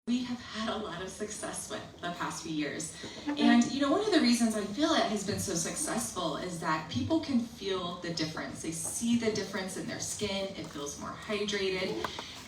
we have had a lot of success with the past few years. And one of the reasons I feel it has been so successful is that people can feel the difference. They see the difference in their skin, it feels more hydrated.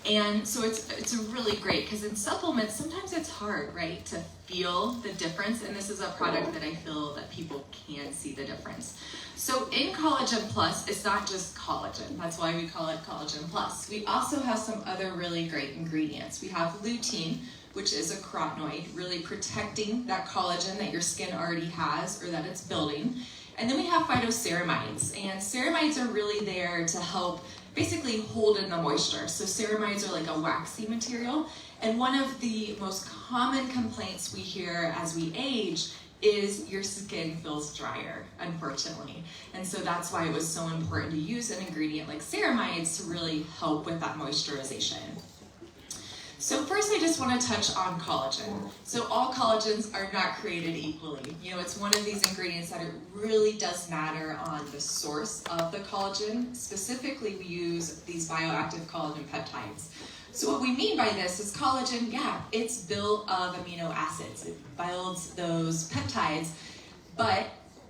And so it's really great, because in supplements, sometimes it's hard, right, to feel the difference. And this is a product that I feel that people can see the difference. So in Collagen Plus, it's not just collagen. That's why we call it Collagen Plus. We also have some other really great ingredients. We have lutein, which is a carotenoid, really protecting that collagen that your skin already has or that it's building. And then we have phytoceramides, and ceramides are really there to help basically hold in the moisture. So ceramides are like a waxy material, and one of the most common complaints we hear as we age is your skin feels drier, unfortunately. And so that's why it was so important to use an ingredient like ceramides to really help with that moisturization. So first I just want to touch on collagen. So all collagens are not created equally. It's one of these ingredients that it really does matter on the source of the collagen. Specifically, we use these bioactive collagen peptides. So what we mean by this is collagen, it's built of amino acids. It builds those peptides, but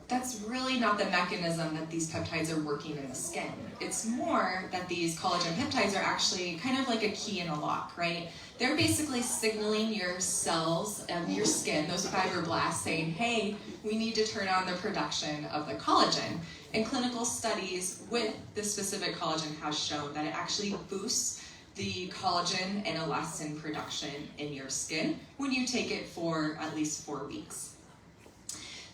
that's really not the mechanism that these peptides are working in the skin. It's more that these collagen peptides are actually kind of like a key in a lock, right? They're basically signaling your cells and your skin, those fibroblasts, saying, hey, we need to turn on the production of the collagen. And clinical studies with this specific collagen has shown that it actually boosts the collagen and elastin production in your skin when you take it for at least 4 weeks.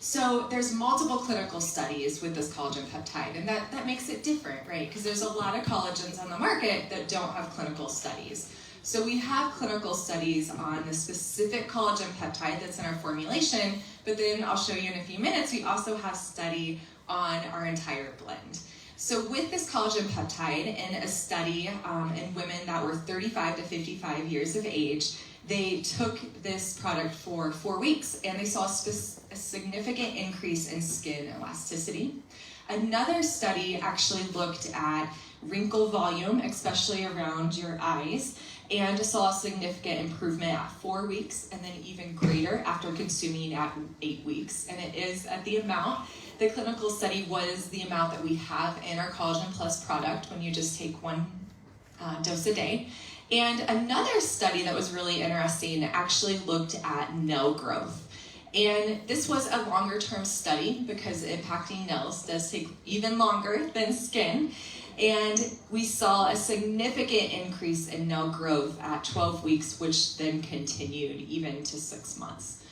So there's multiple clinical studies with this collagen peptide, and that makes it different, right? Because there's a lot of collagens on the market that don't have clinical studies. So we have clinical studies on the specific collagen peptide that's in our formulation, but then I'll show you in a few minutes, we also have study on our entire blend. So with this collagen peptide, in a study in women that were 35 to 55 years of age, they took this product for 4 weeks, and they saw a significant increase in skin elasticity. Another study actually looked at wrinkle volume, especially around your eyes, and saw a significant improvement at 4 weeks, and then even greater after consuming at 8 weeks. And it is at the amount. The clinical study was the amount that we have in our Collagen Plus product when you just take one dose a day. And another study that was really interesting actually looked at nail growth. And this was a longer term study because impacting nails does take even longer than skin. And we saw a significant increase in nail growth at 12 weeks, which then continued even to 6 months.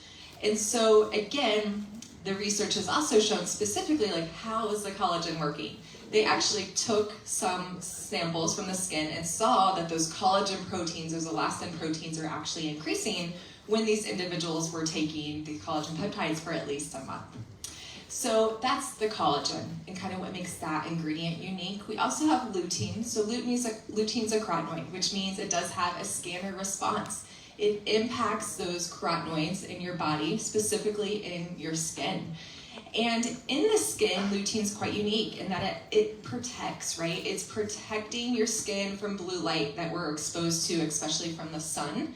And so again, the research has also shown specifically how is the collagen working? They actually took some samples from the skin and saw that those collagen proteins, those elastin proteins, are actually increasing when these individuals were taking the collagen peptides for at least a month. So that's the collagen and kind of what makes that ingredient unique. We also have lutein. So lutein's a carotenoid, which means it does have a scanner response. It impacts those carotenoids in your body, specifically in your skin. And in the skin, lutein's quite unique in that it protects, right? It's protecting your skin from blue light that we're exposed to, especially from the sun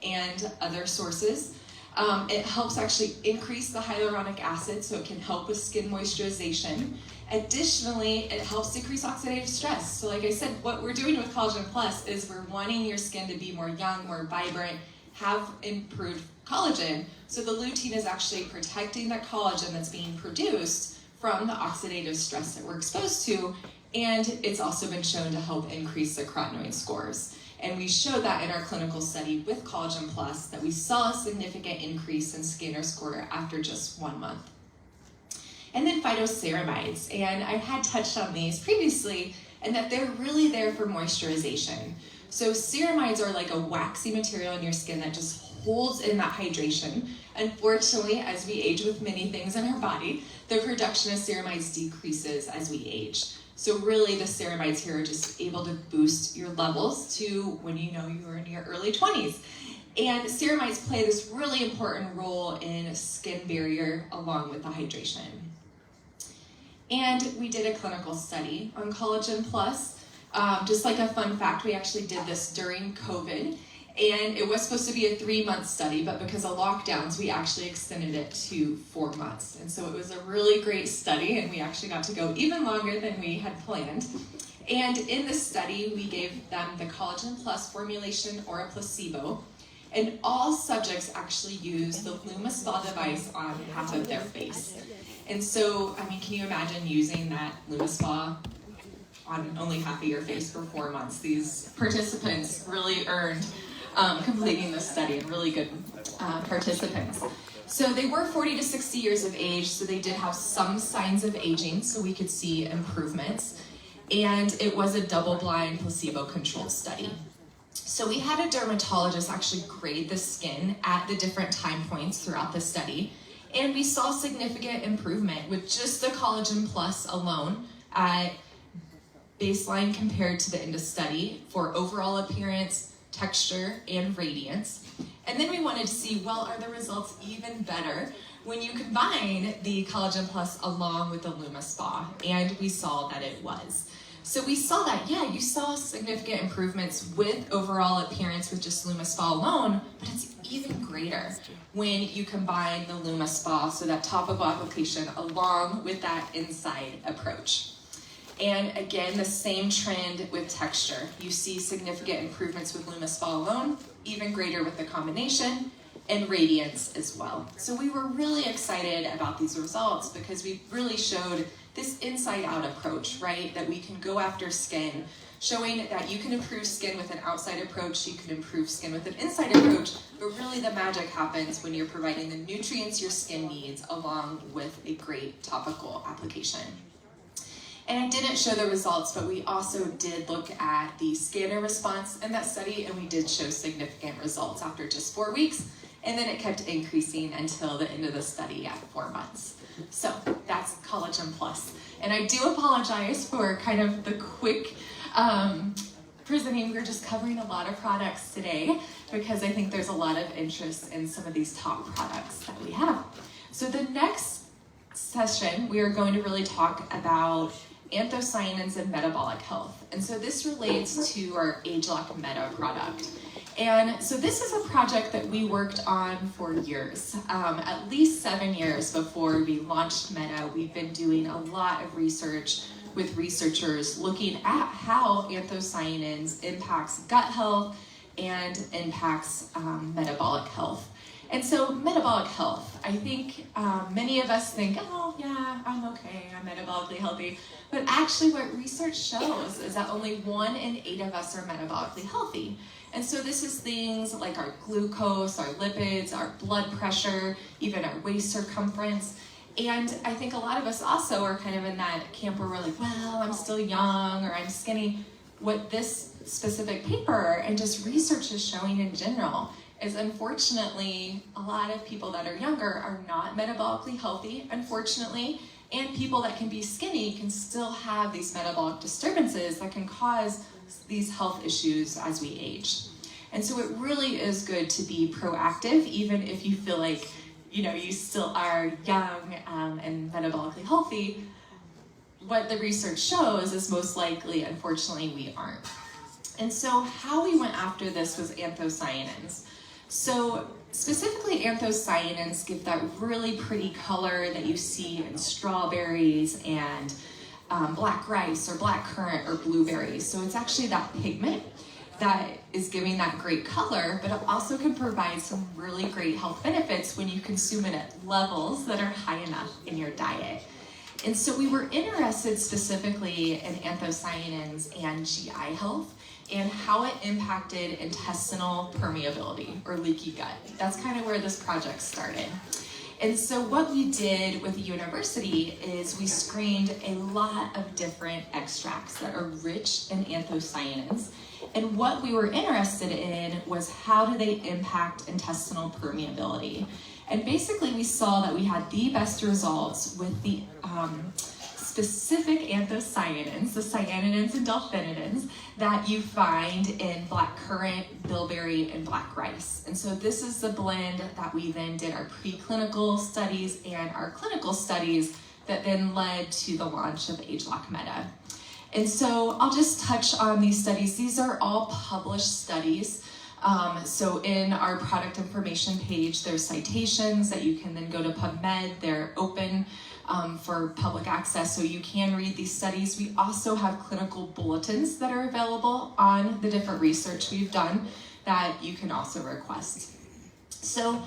and other sources. It helps actually increase the hyaluronic acid, so it can help with skin moisturization. Additionally, it helps decrease oxidative stress. So like I said, what we're doing with Collagen Plus is we're wanting your skin to be more young, more vibrant, have improved collagen. So the lutein is actually protecting that collagen that's being produced from the oxidative stress that we're exposed to, and it's also been shown to help increase the carotenoid scores. And we showed that in our clinical study with Collagen Plus that we saw a significant increase in scanner score after just 1 month. And then phytoceramides, and I had touched on these previously, and that they're really there for moisturization. So ceramides are like a waxy material in your skin that just holds in that hydration. Unfortunately, as we age with many things in our body, the production of ceramides decreases as we age. So really the ceramides here are just able to boost your levels to when you are in your early 20s. And ceramides play this really important role in skin barrier along with the hydration. And we did a clinical study on Collagen Plus. Just like a fun fact, we actually did this during COVID. And it was supposed to be a 3-month study, but because of lockdowns, we actually extended it to 4 months. And so it was a really great study, and we actually got to go even longer than we had planned. And in this study, we gave them the Collagen Plus formulation or a placebo, and all subjects actually used the LumaSpa device on half of their face. And so, I mean, can you imagine using that LumaSpa on only half of your face for 4 months? These participants really earned completing this study, and really good participants. So they were 40 to 60 years of age, so they did have some signs of aging, so we could see improvements. And it was a double-blind, placebo-controlled study. So we had a dermatologist actually grade the skin at the different time points throughout the study, and we saw significant improvement with just the Collagen Plus alone at baseline compared to the end of study for overall appearance, texture, and radiance. And then we wanted to see, well, are the results even better when you combine the Collagen Plus along with the LumaSpa? And we saw that it was. So we saw that, yeah, you saw significant improvements with overall appearance with just LumaSpa alone, but it's even greater when you combine the LumaSpa, so that topical application, along with that inside approach. And again, the same trend with texture. You see significant improvements with LumaSpa alone, even greater with the combination, and radiance as well. So we were really excited about these results because we really showed this inside-out approach, right? That we can go after skin, showing that you can improve skin with an outside approach, you can improve skin with an inside approach, but really the magic happens when you're providing the nutrients your skin needs along with a great topical application. And I didn't show the results, but we also did look at the scanner response in that study, and we did show significant results after just 4 weeks, and then it kept increasing until the end of the study at 4 months. So that's Collagen Plus. And I do apologize for kind of the quick presenting. We're just covering a lot of products today because I think there's a lot of interest in some of these top products that we have. So the next session, we are going to really talk about anthocyanins and metabolic health. And so this relates to our ageLOC Meta product. And so this is a project that we worked on for years, at least 7 years before we launched Meta. We've been doing a lot of research with researchers looking at how anthocyanins impacts gut health and impacts metabolic health. And so metabolic health, I think many of us think, oh yeah, I'm okay, I'm metabolically healthy. But actually what research shows is that only 1 in 8 of us are metabolically healthy. And so this is things like our glucose, our lipids, our blood pressure, even our waist circumference. And I think a lot of us also are kind of in that camp where we're like, well, I'm still young or I'm skinny. What this specific paper and just research is showing in general is unfortunately a lot of people that are younger are not metabolically healthy, unfortunately, and people that can be skinny can still have these metabolic disturbances that can cause these health issues as we age. And so it really is good to be proactive, even if you feel like, you know, you still are young and metabolically healthy. What the research shows is most likely, unfortunately, we aren't. And so how we went after this was anthocyanins. So specifically anthocyanins give that really pretty color that you see in strawberries and black rice or black currant or blueberries. So it's actually that pigment that is giving that great color, but it also can provide some really great health benefits when you consume it at levels that are high enough in your diet. And so we were interested specifically in anthocyanins and GI health and how it impacted intestinal permeability or leaky gut. That's kind of where this project started. And so what we did with the university is we screened a lot of different extracts that are rich in anthocyanins. And what we were interested in was how do they impact intestinal permeability. And basically we saw that we had the best results with the specific anthocyanins, the cyanidins and delphinidins, that you find in black currant, bilberry, and black rice. And so this is the blend that we then did our preclinical studies and our clinical studies that then led to the launch of ageLOC Meta. And so I'll just touch on these studies. These are all published studies. So in our product information page, there's citations that you can then go to PubMed. They're open for public access, so you can read these studies. We also have clinical bulletins that are available on the different research we've done that you can also request. So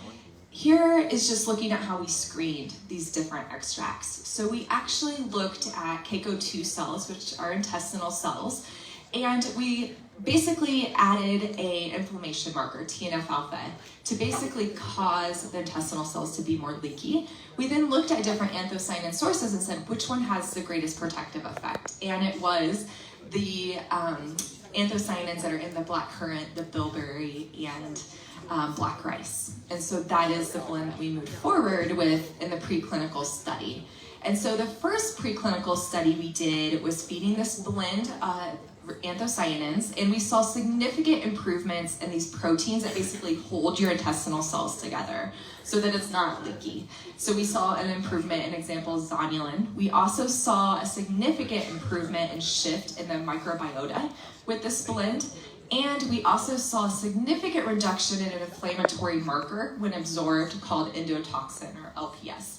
here is just looking at how we screened these different extracts. So we actually looked at CACO2 cells, which are intestinal cells, and we basically added a inflammation marker, TNF-alpha, to basically cause the intestinal cells to be more leaky. We then looked at different anthocyanin sources and said, which one has the greatest protective effect? And it was the anthocyanins that are in the blackcurrant, the bilberry, and black rice. And so that is the blend that we moved forward with in the preclinical study. And so the first preclinical study we did was feeding this blend anthocyanins, and we saw significant improvements in these proteins that basically hold your intestinal cells together so that it's not leaky. So we saw an improvement in example zonulin. We also saw a significant improvement and shift in the microbiota with this blend, and we also saw a significant reduction in an inflammatory marker when absorbed called endotoxin, or LPS.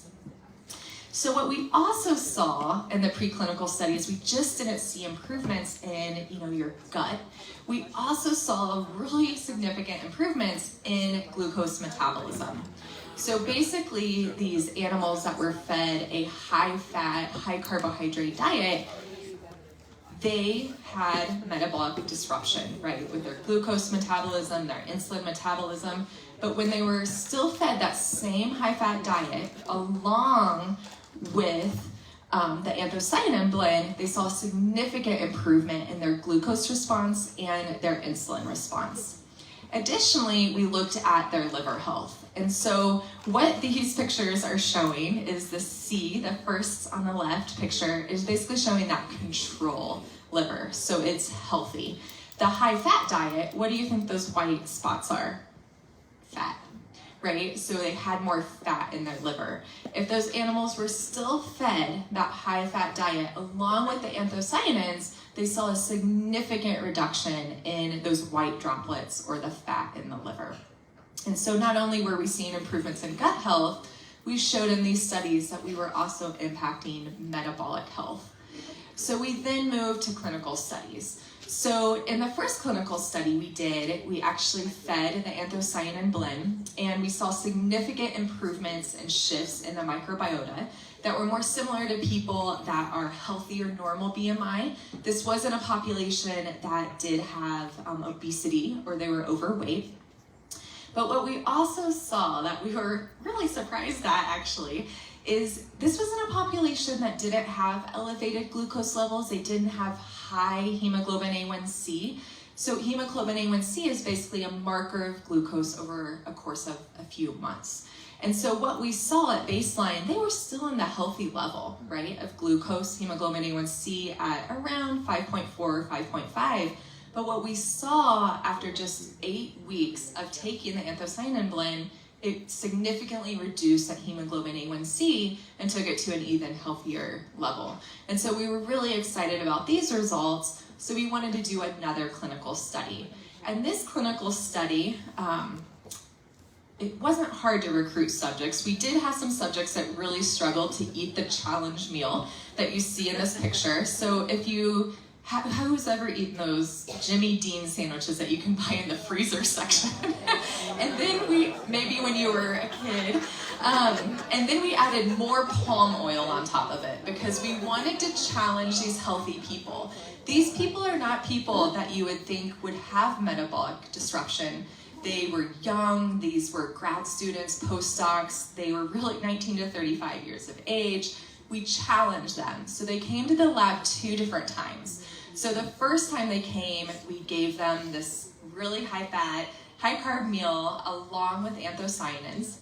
So what we also saw in the preclinical studies, we just didn't see improvements in your gut. We also saw really significant improvements in glucose metabolism. So basically, these animals that were fed a high-fat, high-carbohydrate diet, they had metabolic disruption, right, with their glucose metabolism, their insulin metabolism. But when they were still fed that same high-fat diet along with the anthocyanin blend, they saw significant improvement in their glucose response and their insulin response. Additionally, we looked at their liver health. And so what these pictures are showing is the C, the first on the left picture, is basically showing that control liver, so it's healthy. The high-fat diet, what do you think those white spots are? Fat. Right? So they had more fat in their liver. If those animals were still fed that high-fat diet along with the anthocyanins, they saw a significant reduction in those white droplets or the fat in the liver. And so not only were we seeing improvements in gut health, we showed in these studies that we were also impacting metabolic health. So we then moved to clinical studies. So in the first clinical study we actually fed the anthocyanin blend, and we saw significant improvements and shifts in the microbiota that were more similar to people that are healthy or normal BMI. This wasn't a population that did have obesity or they were overweight. But what we also saw that we were really surprised at actually is this wasn't a population that didn't have elevated glucose levels. They didn't have high hemoglobin A1C. So hemoglobin A1C is basically a marker of glucose over a course of a few months. And so what we saw at baseline, they were still in the healthy level, right, of glucose, hemoglobin A1C at around 5.4 or 5.5. But what we saw after just 8 weeks of taking the anthocyanin blend, it significantly reduced that hemoglobin A1C and took it to an even healthier level. And so we were really excited about these results, so we wanted to do another clinical study. And this clinical study, it wasn't hard to recruit subjects. We did have some subjects that really struggled to eat the challenge meal that you see in this picture. So if you who's ever eaten those Jimmy Dean sandwiches that you can buy in the freezer section? And then maybe when you were a kid, and then we added more palm oil on top of it because we wanted to challenge these healthy people. These people are not people that you would think would have metabolic disruption. They were young, these were grad students, postdocs, they were really 19 to 35 years of age. We challenged them. So they came to the lab 2 different times. So the first time they came, we gave them this really high-fat, high-carb meal along with anthocyanins,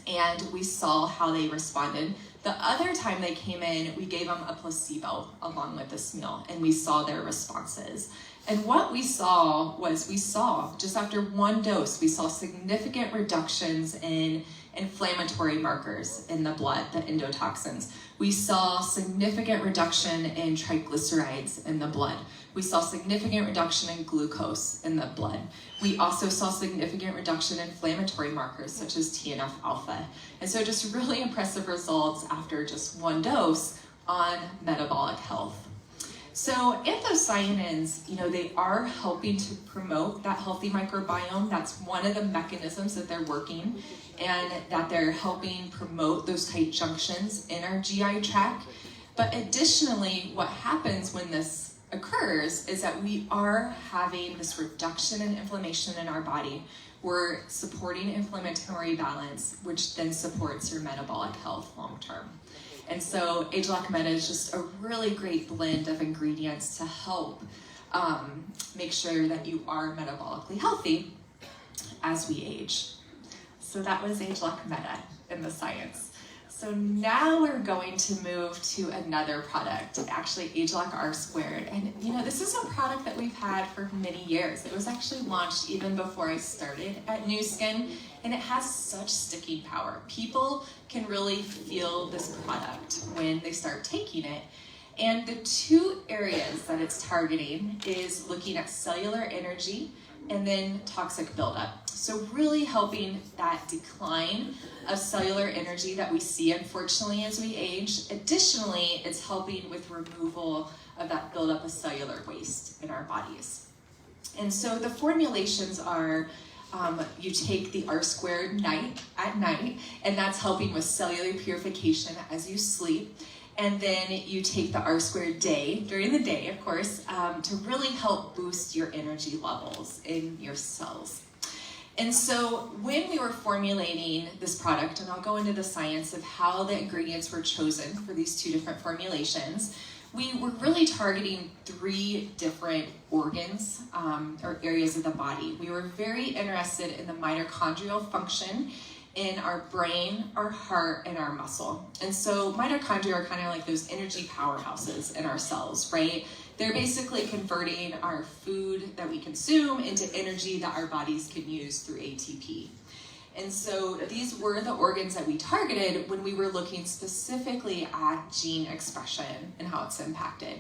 and we saw how they responded. The other time they came in, we gave them a placebo along with this meal, and we saw their responses. And what we saw was, just after one dose, we saw significant reductions in inflammatory markers in the blood, the endotoxins. We saw significant reduction in triglycerides in the blood. We saw significant reduction in glucose in the blood. We also saw significant reduction in inflammatory markers such as TNF-alpha. And so just really impressive results after just one dose on metabolic health. So anthocyanins, they are helping to promote that healthy microbiome. That's one of the mechanisms that they're working, and that they're helping promote those tight junctions in our GI tract. But additionally, what happens when this occurs is that we are having this reduction in inflammation in our body. We're supporting inflammatory balance, which then supports your metabolic health long term. And so Agelec Meta is just a really great blend of ingredients to help make sure that you are metabolically healthy as we age. So that was Agelec Meta in the science. So now we're going to move to another product, actually Agelec R Squared. And this is a product that we've had for many years. It was actually launched even before I started at Nu Skin, and it has such sticking power. People can really feel this product when they start taking it. And the two areas that it's targeting is looking at cellular energy and then toxic buildup. So really helping that decline of cellular energy that we see, unfortunately, as we age. Additionally, it's helping with removal of that buildup of cellular waste in our bodies. And so the formulations are, you take the R Squared at night, and that's helping with cellular purification as you sleep. And then you take the R Squared day, during the day, of course, to really help boost your energy levels in your cells. And so when we were formulating this product, and I'll go into the science of how the ingredients were chosen for these two different formulations, we were really targeting 3 different organs or areas of the body. We were very interested in the mitochondrial function in our brain, our heart, and our muscle. And so mitochondria are kind of like those energy powerhouses in our cells, right? They're basically converting our food that we consume into energy that our bodies can use through ATP. And so these were the organs that we targeted when we were looking specifically at gene expression and how it's impacted.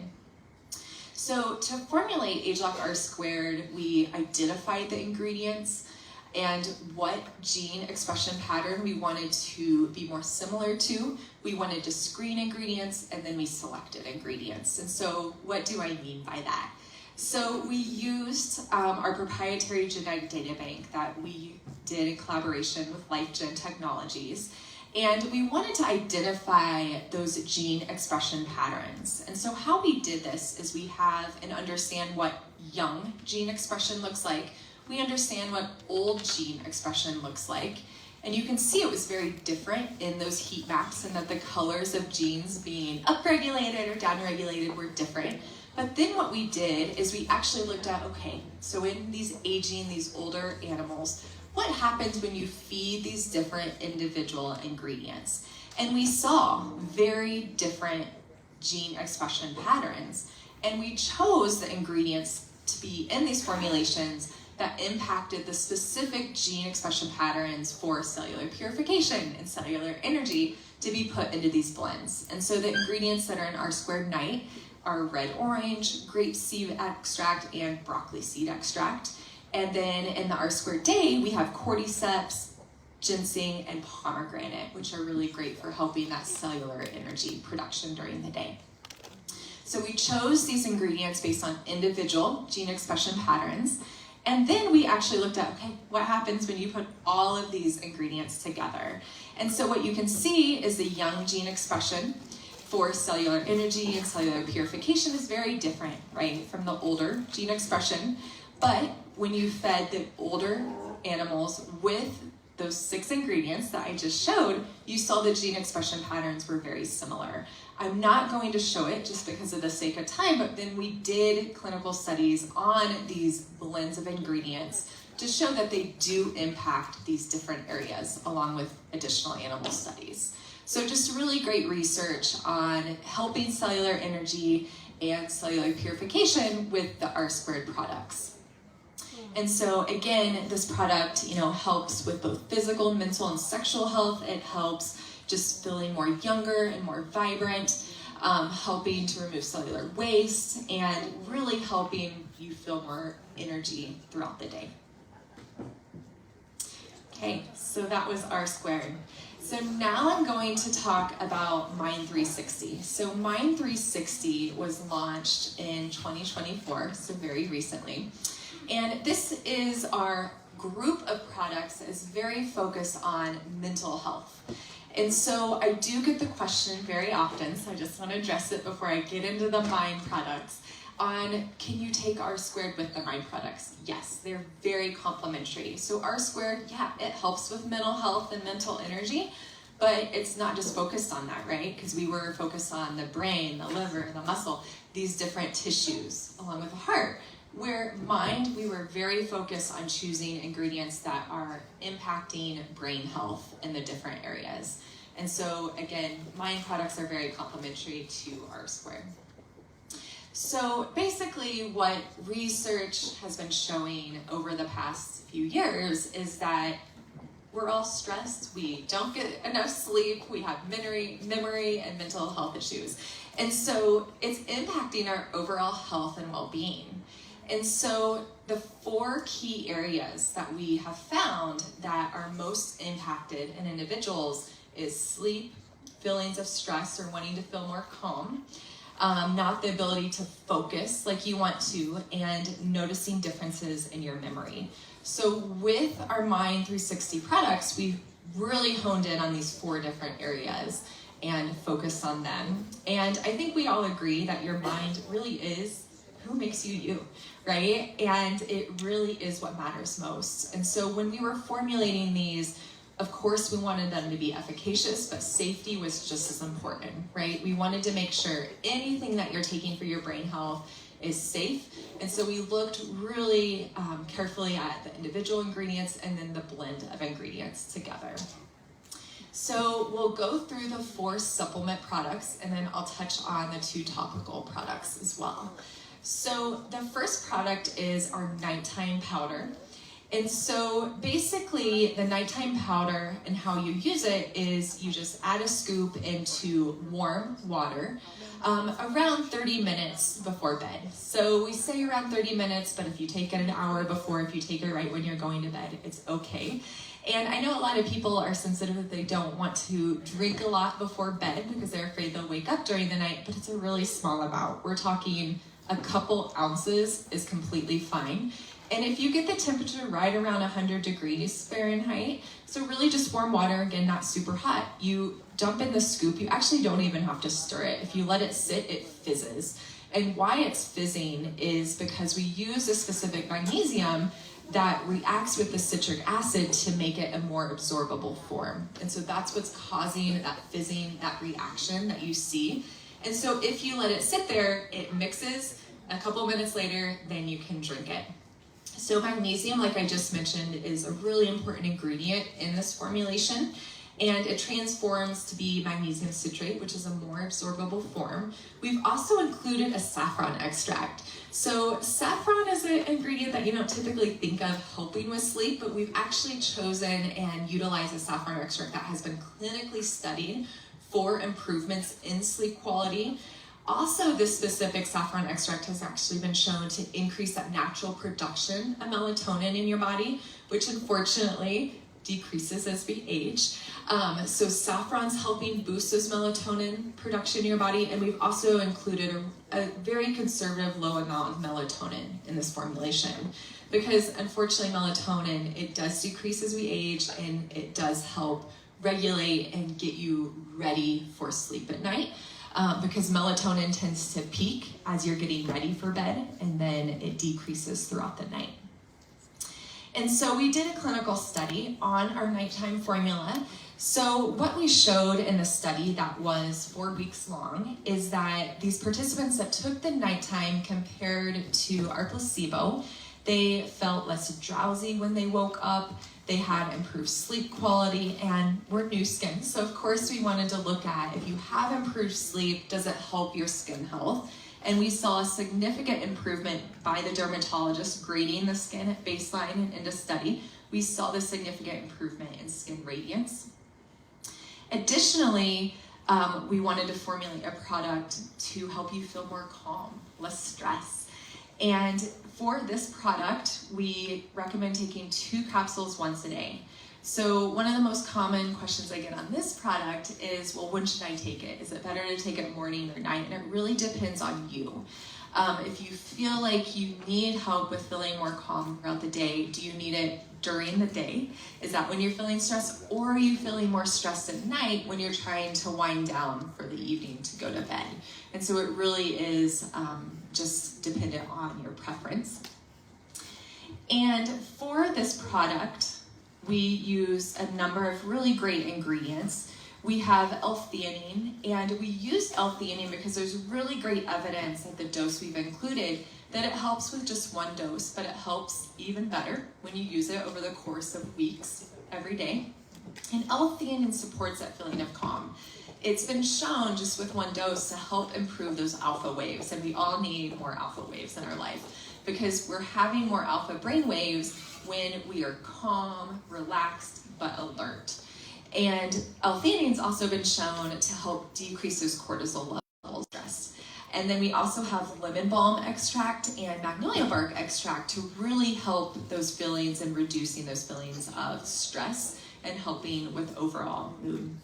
So to formulate Agelec R Squared, we identified the ingredients and what gene expression pattern we wanted to be more similar to. We wanted to screen ingredients, and then we selected ingredients. And so what do I mean by that? So we used our proprietary genetic data bank that we did in collaboration with LifeGen Technologies, and we wanted to identify those gene expression patterns. And so how we did this is we have and understand what young gene expression looks like. We understand what old gene expression looks like. And you can see it was very different in those heat maps, and that the colors of genes being upregulated or downregulated were different. But then what we did is we actually looked at, okay, so in these aging, these older animals, what happens when you feed these different individual ingredients? And we saw very different gene expression patterns. And we chose the ingredients to be in these formulations that impacted the specific gene expression patterns for cellular purification and cellular energy to be put into these blends. And so the ingredients that are in R Squared Night are red orange, grape seed extract, and broccoli seed extract. And then in the R Squared Day, we have cordyceps, ginseng, and pomegranate, which are really great for helping that cellular energy production during the day. So we chose these ingredients based on individual gene expression patterns. And then we actually looked at, okay, what happens when you put all of these ingredients together? And so what you can see is the young gene expression for cellular energy and cellular purification is very different, right, from the older gene expression. But when you fed the older animals with those 6 ingredients that I just showed, you saw the gene expression patterns were very similar. I'm not going to show it just because of the sake of time, but then we did clinical studies on these blends of ingredients to show that they do impact these different areas along with additional animal studies. So just really great research on helping cellular energy and cellular purification with the R-squared products. And so again, this product, helps with both physical, mental, and sexual health. It helps just feeling more younger and more vibrant, helping to remove cellular waste, and really helping you feel more energy throughout the day. Okay, so that was R-squared. So now I'm going to talk about Mind 360. So Mind 360 was launched in 2024, so very recently. And this is our group of products that is very focused on mental health. And so I do get the question very often, so I just want to address it before I get into the Mind products, on can you take R-squared with the Mind products? Yes, they're very complementary. So R-squared, yeah, it helps with mental health and mental energy, but it's not just focused on that, right? Because we were focused on the brain, the liver, the muscle, these different tissues, along with the heart. Where Mind, we were very focused on choosing ingredients that are impacting brain health in the different areas. And so again, Mind products are very complementary to R-squared. So basically what research has been showing over the past few years is that we're all stressed, we don't get enough sleep, we have memory and mental health issues. And so it's impacting our overall health and well-being. And so the 4 key areas that we have found that are most impacted in individuals is sleep, feelings of stress or wanting to feel more calm, not the ability to focus like you want to, and noticing differences in your memory. So with our Mind 360 products, we've really honed in on these 4 different areas and focused on them. And I think we all agree that your mind really is who makes you, right? And it really is what matters most. And so when we were formulating these, of course, we wanted them to be efficacious, but safety was just as important, right? We wanted to make sure anything that you're taking for your brain health is safe. And so we looked really carefully at the individual ingredients and then the blend of ingredients together. So we'll go through the 4 supplement products, and then I'll touch on the 2 topical products as well. So the first product is our nighttime powder. And so basically the nighttime powder and how you use it is you just add a scoop into warm water around 30 minutes before bed. So we say around 30 minutes, but if you take it an hour before, if you take it right when you're going to bed, it's okay. And I know a lot of people are sensitive that they don't want to drink a lot before bed because they're afraid they'll wake up during the night, but it's a really small amount. We're talking a couple ounces is completely fine. And if you get the temperature right around 100 degrees Fahrenheit, so really just warm water, again, not super hot, you dump in the scoop. You actually don't even have to stir it. If you let it sit, it fizzes. And why it's fizzing is because we use a specific magnesium that reacts with the citric acid to make it a more absorbable form. And so that's what's causing that fizzing, that reaction that you see. And so if you let it sit there, it mixes. A couple minutes later, then you can drink it. So magnesium, like I just mentioned, is a really important ingredient in this formulation, and it transforms to be magnesium citrate, which is a more absorbable form. We've also included a saffron extract. So saffron is an ingredient that you don't typically think of helping with sleep, but we've actually chosen and utilized a saffron extract that has been clinically studied for improvements in sleep quality. Also, this specific saffron extract has actually been shown to increase that natural production of melatonin in your body, which unfortunately decreases as we age. So saffron's helping boost those melatonin production in your body, and we've also included a very conservative low amount of melatonin in this formulation, because unfortunately melatonin, it does decrease as we age, and it does help regulate and get you ready for sleep at night. Because melatonin tends to peak as you're getting ready for bed, and then it decreases throughout the night. And so we did a clinical study on our nighttime formula. So what we showed in the study that was 4 weeks long is that these participants that took the nighttime compared to our placebo, they felt less drowsy when they woke up, they had improved sleep quality, and were new skin. So of course we wanted to look at, if you have improved sleep, does it help your skin health? And we saw a significant improvement by the dermatologist grading the skin at baseline and into study. We saw the significant improvement in skin radiance. Additionally, we wanted to formulate a product to help you feel more calm, less stress. And for this product, we recommend taking 2 capsules once a day. So one of the most common questions I get on this product is, well, when should I take it? Is it better to take it morning or night? And it really depends on you. If you feel like you need help with feeling more calm throughout the day, do you need it during the day? Is that when you're feeling stressed? Or are you feeling more stressed at night when you're trying to wind down for the evening to go to bed? And so it really is just dependent on your preference. And for this product, we use a number of really great ingredients. We have L-theanine, and we use L-theanine because there's really great evidence at the dose we've included that it helps with just 1 dose, but it helps even better when you use it over the course of weeks, every day. And L-theanine supports that feeling of calm. It's been shown just with 1 dose to help improve those alpha waves, and we all need more alpha waves in our life because we're having more alpha brain waves when we are calm, relaxed, but alert. And L-theanine's also been shown to help decrease those cortisol levels of stress. And then we also have lemon balm extract and magnolia bark extract to really help those feelings and reducing those feelings of stress and helping with overall mood.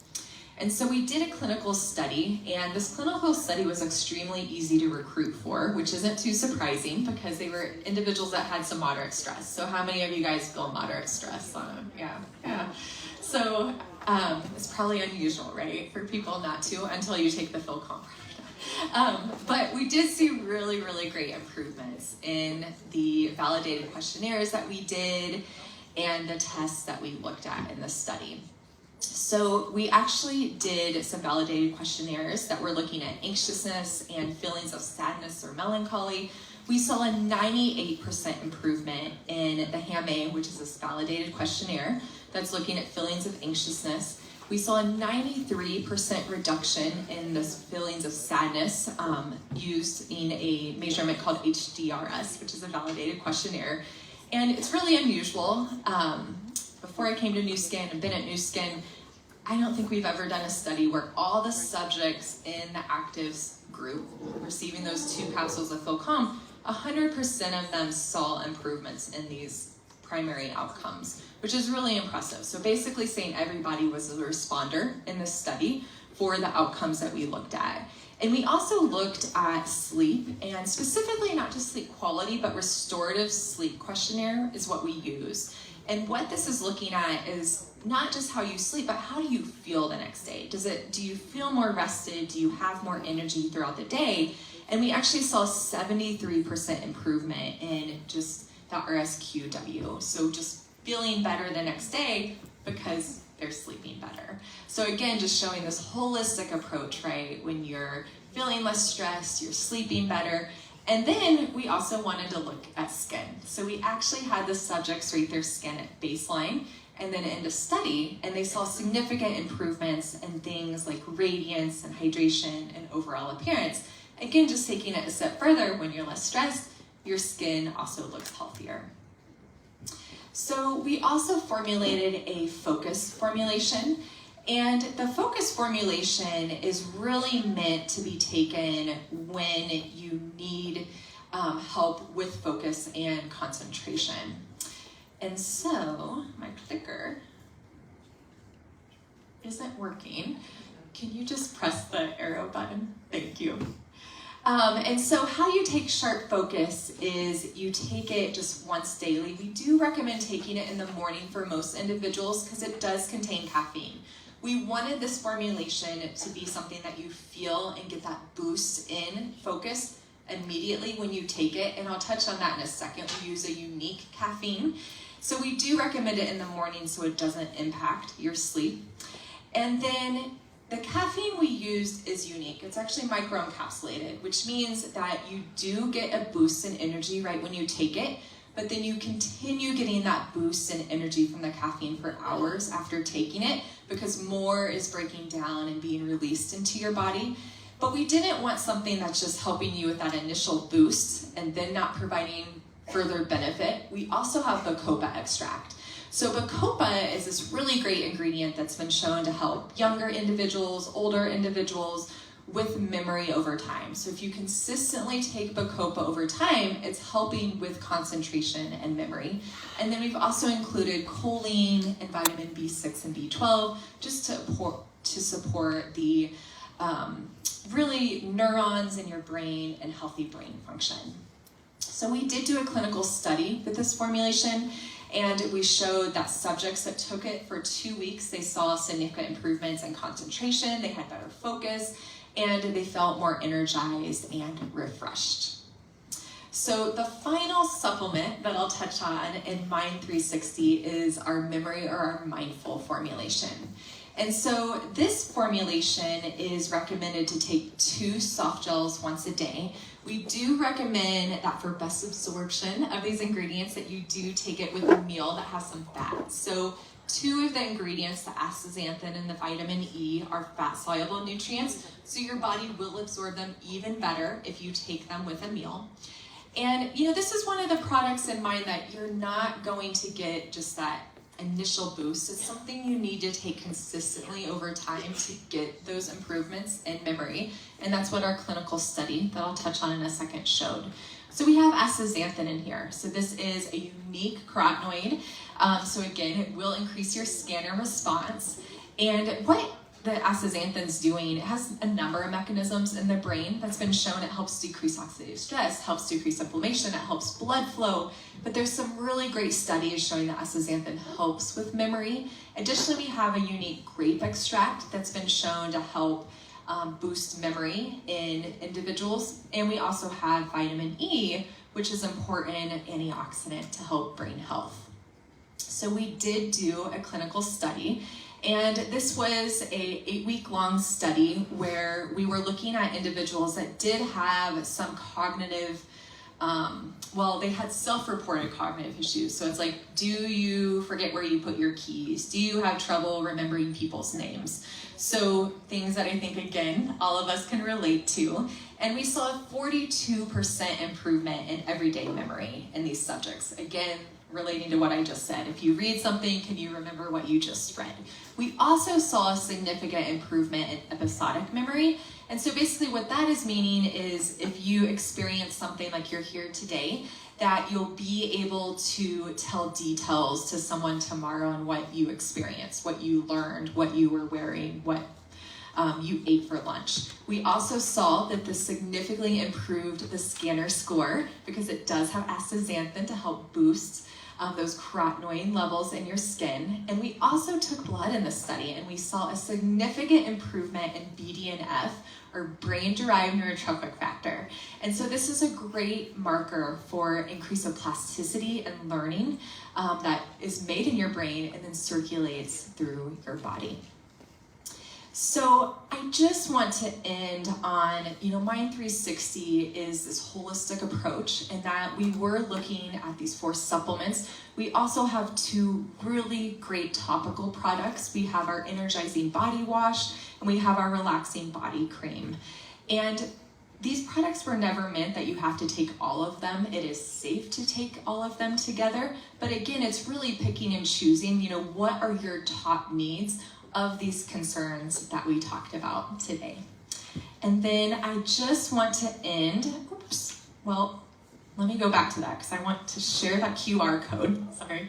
And so we did a clinical study, and this clinical study was extremely easy to recruit for, which isn't too surprising because they were individuals that had some moderate stress. So how many of you guys feel moderate stress? Yeah. So it's probably unusual, right, for people not to until you take the Feel Calm product. But we did see really, really great improvements in the validated questionnaires that we did and the tests that we looked at in the study. So we actually did some validated questionnaires that were looking at anxiousness and feelings of sadness or melancholy. We saw a 98% improvement in the HAM-A, which is this validated questionnaire that's looking at feelings of anxiousness. We saw a 93% reduction in the feelings of sadness using a measurement called HDRS, which is a validated questionnaire. And it's really unusual. Before I came to Nu Skin and been at Nu Skin, I don't think we've ever done a study where all the subjects in the actives group receiving those 2 capsules of Feel Calm, 100% of them saw improvements in these primary outcomes, which is really impressive. So basically saying everybody was a responder in this study for the outcomes that we looked at. And we also looked at sleep, and specifically not just sleep quality, but restorative sleep questionnaire is what we use. And what this is looking at is not just how you sleep, but how do you feel the next day? Do you feel more rested? Do you have more energy throughout the day? And we actually saw 73% improvement in just the RSQW. So just feeling better the next day because they're sleeping better. So again, just showing this holistic approach, right? When you're feeling less stressed, you're sleeping better. And then we also wanted to look at skin. So we actually had the subjects rate their skin at baseline and then into study, and they saw significant improvements in things like radiance and hydration and overall appearance. Again, just taking it a step further, when you're less stressed, your skin also looks healthier. So we also formulated a focus formulation, and the focus formulation is really meant to be taken when you need help with focus and concentration. And so my clicker isn't working. Can you just press the arrow button? Thank you. And so how you take sharp focus is you take it just once daily. We do recommend taking it in the morning for most individuals because it does contain caffeine. We wanted this formulation to be something that you feel and get that boost in focus immediately when you take it, and I'll touch on that in a second. We use a unique caffeine. So we do recommend it in the morning so it doesn't impact your sleep. And then the caffeine we used is unique. It's actually microencapsulated, which means that you do get a boost in energy right when you take it, but then you continue getting that boost in energy from the caffeine for hours after taking it because more is breaking down and being released into your body. But we didn't want something that's just helping you with that initial boost and then not providing further benefit. We also have bacopa extract. So bacopa is this really great ingredient that's been shown to help younger individuals, older individuals with memory over time. So if you consistently take bacopa over time, it's helping with concentration and memory. And then we've also included choline and vitamin B6 and B12 just to support the really neurons in your brain and healthy brain function. So we did do a clinical study with this formulation, and we showed that subjects that took it for 2 weeks, they saw significant improvements in concentration, they had better focus, and they felt more energized and refreshed. So the final supplement that I'll touch on in Mind 360 is our memory or our mindful formulation. And so this formulation is recommended to take 2 soft gels once a day. We do recommend that for best absorption of these ingredients that you do take it with a meal that has some fat. So 2 of the ingredients, the astaxanthin and the vitamin E, are fat-soluble nutrients, so your body will absorb them even better if you take them with a meal. And this is one of the products in mind that you're not going to get just that initial boost. It's something you need to take consistently over time to get those improvements in memory, and that's what our clinical study that I'll touch on in a second showed. So we have astaxanthin in here. So this is a unique carotenoid. So again, it will increase your scanner response. And what the astaxanthin's doing, it has a number of mechanisms in the brain that's been shown. It helps decrease oxidative stress, helps decrease inflammation, it helps blood flow. But there's some really great studies showing that astaxanthin helps with memory. Additionally, we have a unique grape extract that's been shown to help boost memory in individuals. And we also have vitamin E, which is important antioxidant to help brain health. So we did do a clinical study, and this was a 8-week-long study where we were looking at individuals that did have some cognitive, they had self-reported cognitive issues. So it's like, do you forget where you put your keys? Do you have trouble remembering people's names? So things that I think, again, all of us can relate to. And we saw a 42% improvement in everyday memory in these subjects. Again, relating to what I just said. If you read something, can you remember what you just read? We also saw a significant improvement in episodic memory. And so basically what that is meaning is if you experience something like you're here today, that you'll be able to tell details to someone tomorrow on what you experienced, what you learned, what you were wearing, what you ate for lunch. We also saw that this significantly improved the scanner score because it does have astaxanthin to help boost those carotenoid levels in your skin. And we also took blood in this study, and we saw a significant improvement in BDNF, or brain-derived neurotrophic factor. And so this is a great marker for increase of plasticity and learning that is made in your brain and then circulates through your body. So I just want to end on, Mind 360 is this holistic approach, and that we were looking at these 4 supplements. We also have 2 really great topical products. We have our energizing body wash, and we have our relaxing body cream. And these products were never meant that you have to take all of them. It is safe to take all of them together. But again, it's really picking and choosing, what are your top needs of these concerns that we talked about today. And then I just want to end, let me go back to that because I want to share that QR code, sorry.